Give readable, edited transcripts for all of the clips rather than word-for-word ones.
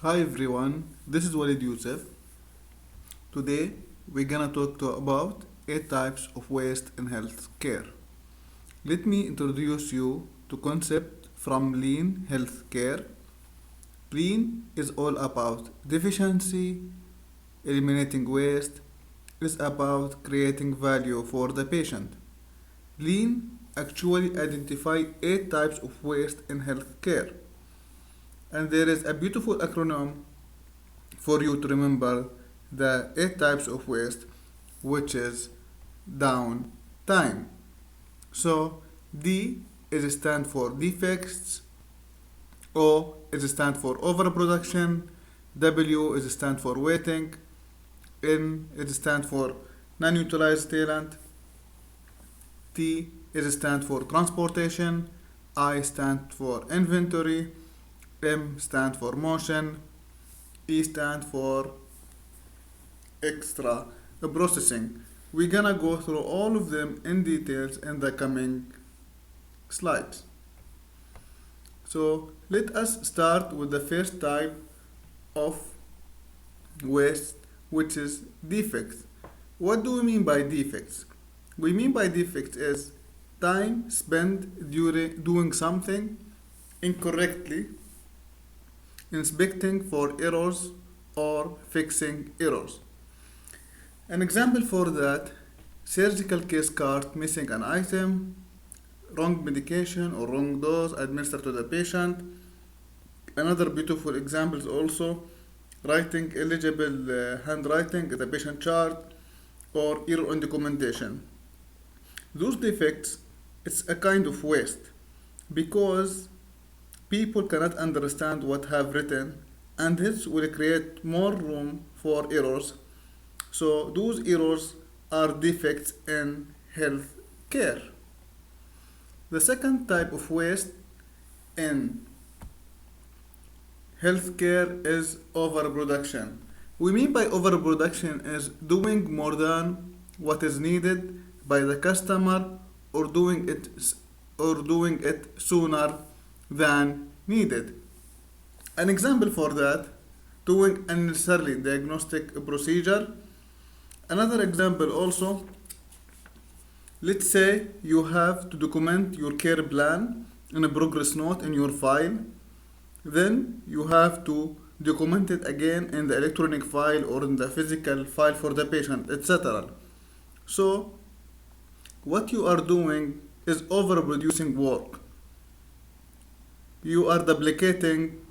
Hi everyone, this is Waleed Yousef. Today we're gonna about 8 types of waste in healthcare. Let me introduce you to concept from lean healthcare. Lean is all about deficiency, eliminating waste, is about creating value for the patient. Lean actually identify 8 types of waste in healthcare. And there is a beautiful acronym for you to remember the 8 types of waste, which is down time. So D is stand for defects, O is stand for overproduction, W is stand for waiting, N is stand for non-utilized talent, T is stand for transportation, I stand for inventory, M stand for motion, E stand for extra processing. We're gonna go through all of them in details in the coming slides. So let us start with the first type of waste, which is defects. What do we mean by defects? We mean by defects is time spent during doing something incorrectly, inspecting for errors or fixing errors. An example for that, surgical case card missing an item, wrong medication or wrong dose administered to the patient. Another beautiful example is also writing illegible handwriting in the patient chart or error in documentation. Those defects, it's a kind of waste because people cannot understand what have written and this will create more room for errors. So those errors are defects in health care. The second type of waste in healthcare is overproduction. We mean by overproduction is doing more than what is needed by the customer or doing it sooner than needed. An example for that, doing unnecessarily diagnostic procedure. Another example also, let's say you have to document your care plan in a progress note in your file, then you have to document it again in the electronic file or in the physical file for the patient, etc. So what you are doing is overproducing work. You are duplicating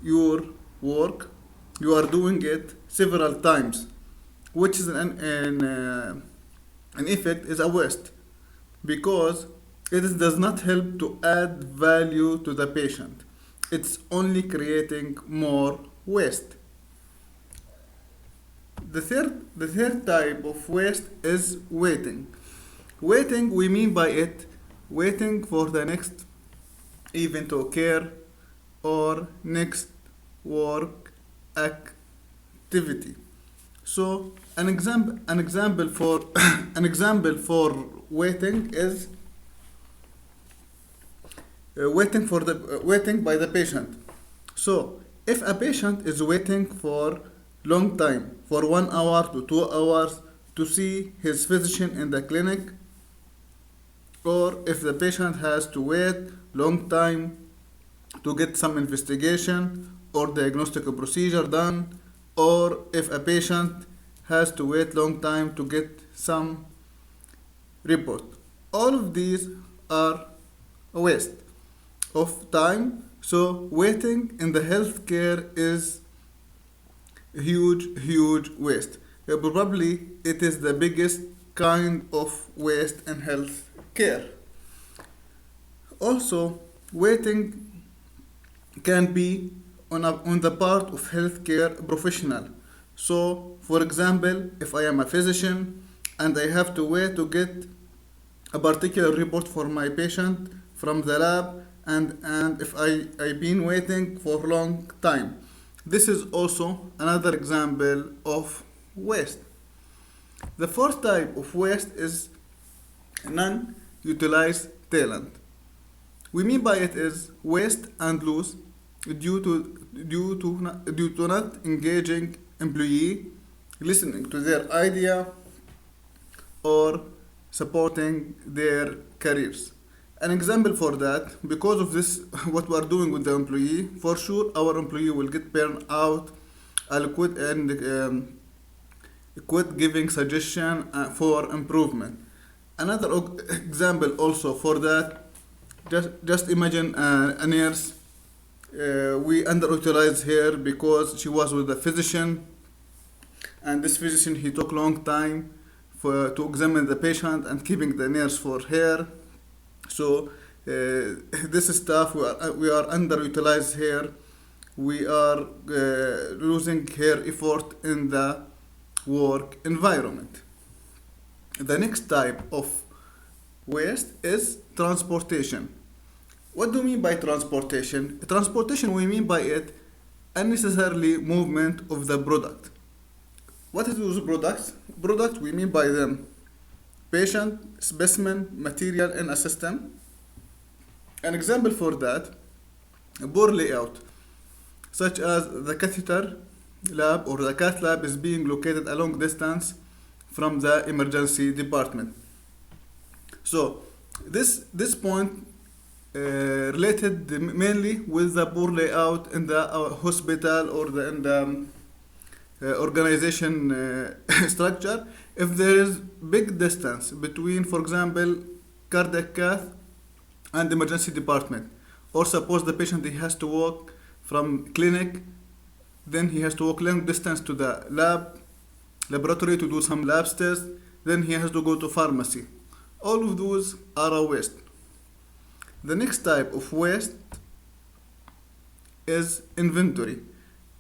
your work, you are doing it several times, which is an effect is a waste because does not help to add value to the patient. It's only creating more waste. The third type of waste is waiting. Waiting, we mean by it waiting for the next event to occur or next work activity. So an example for an example for waiting is waiting by the patient. So if a patient is waiting for long time, for 1 hour to 2 hours to see his physician in the clinic, or if the patient has to wait long time to get some investigation or diagnostic procedure done, or if a patient has to wait long time to get some report. All of these are a waste of time. So waiting in the healthcare is huge waste. Probably it is the biggest kind of waste in healthcare. Also, waiting can be on the part of healthcare professional. So, for example, if I am a physician and I have to wait to get a particular report for my patient from the lab, and if I've been waiting for a long time, this is also another example of waste. The fourth type of waste is non-utilized talent. We mean by it is waste and lose due to not engaging employee, listening to their idea, or supporting their careers. An example for that, because of this, what we are doing with the employee, for sure our employee will get burned out, and quit giving suggestion for improvement. Another example also for that, just imagine a nurse. We underutilized her because she was with a physician, and this physician he took long time to examine the patient and keeping the nurse for her. So this staff we are underutilized here. We are losing her effort in the work environment. The next type of waste is transportation. What do we mean by transportation? Transportation, we mean by it unnecessarily movement of the product. What is those products? Product, we mean by them patient, specimen, material in a system. An example for that, a poor layout, such as the catheter lab or the cath lab is being located a long distance from the emergency department. So this point related mainly with the poor layout in the hospital or in the organization structure. If there is big distance between, for example, cardiac cath and emergency department, or suppose the patient he has to walk from clinic, then he has to walk long distance to the laboratory to do some lab tests, then he has to go to pharmacy. All of those are a waste. The next type of waste is inventory.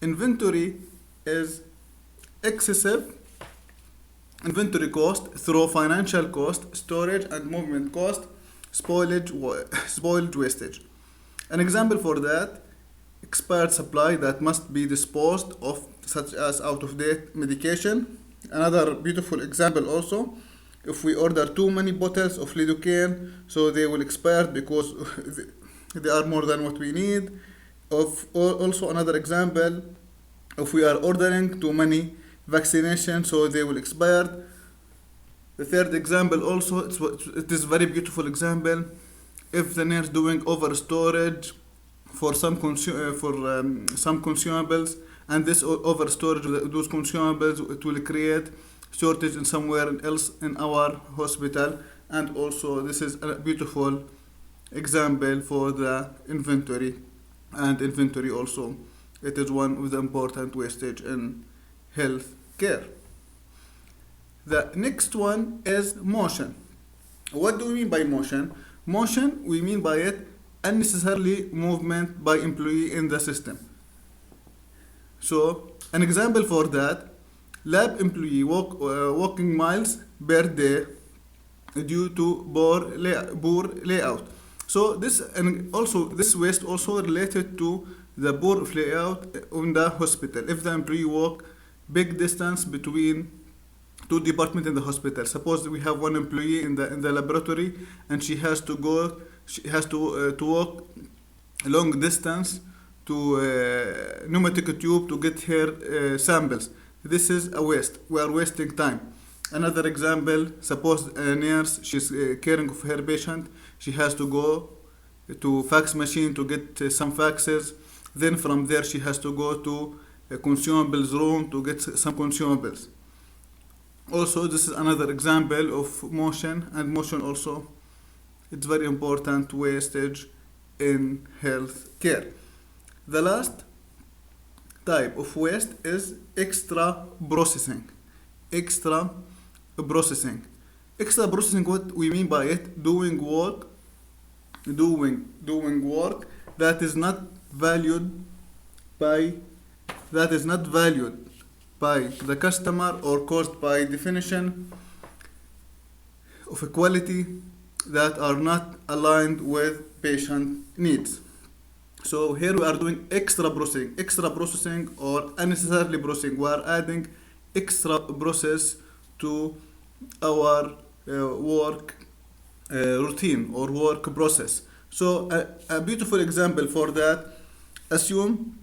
Inventory is excessive inventory cost through financial cost, storage and movement cost, spoilage wastage. An example for that, expired supply that must be disposed of, such as out of date medication. Another beautiful example also, if we order too many bottles of lidocaine, so they will expire because they are more than what we need. Also another example, if we are ordering too many vaccinations, so they will expire. The third example also, it is very beautiful example, if the nurse doing over storage for some consumables, and this over storage of those consumables, it will create shortage in somewhere else in our hospital. And also this is a beautiful example for the inventory, and inventory also, it is one of the important wastage in health care. The next one is motion. What do we mean by motion? Motion, we mean by it unnecessarily movement by employee in the system. So an example for that, lab employee walking miles per day due to poor layout. So this, and also this waste also related to the poor layout in the hospital. If the employee walk big distance between two departments in the hospital, suppose we have one employee in the laboratory, and she has to walk a long distance to pneumatic tube to get her samples. This is a waste. We are wasting time. Another example, suppose a nurse, she's caring for her patient, she has to go to fax machine to get some faxes, then from there she has to go to a consumables room to get some consumables. Also, this is another example of motion, and motion also, it's very important wastage in health care. The last type of waste is extra processing. Extra processing, what we mean by it, doing work that is not valued by the customer, or caused by definition of a quality that are not aligned with patient needs. So here we are doing extra processing or unnecessarily processing. We are adding extra process to our work routine or work process. So a beautiful example for that, Assume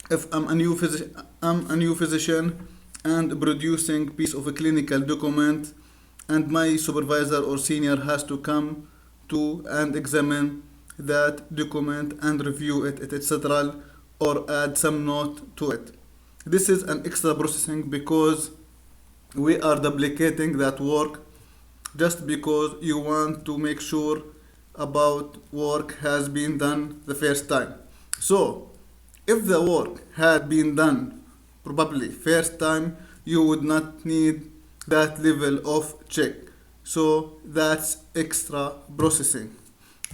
if I'm a new physician and producing piece of a clinical document, and my supervisor or senior has to come to and examine that document and review it, etc., or add some note to it. This is an extra processing because we are duplicating that work just because you want to make sure about work has been done the first time. So, if the work had been done probably first time, you would not need that level of check. So that's extra processing.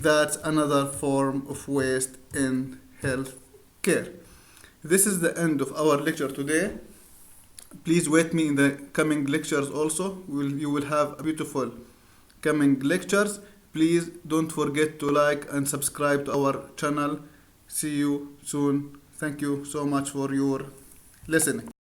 That's another form of waste in health care. This is the end of our lecture today. Please wait me in the coming lectures also. You will have beautiful coming lectures. Please don't forget to like and subscribe to our channel. See you soon. Thank you so much for your listening.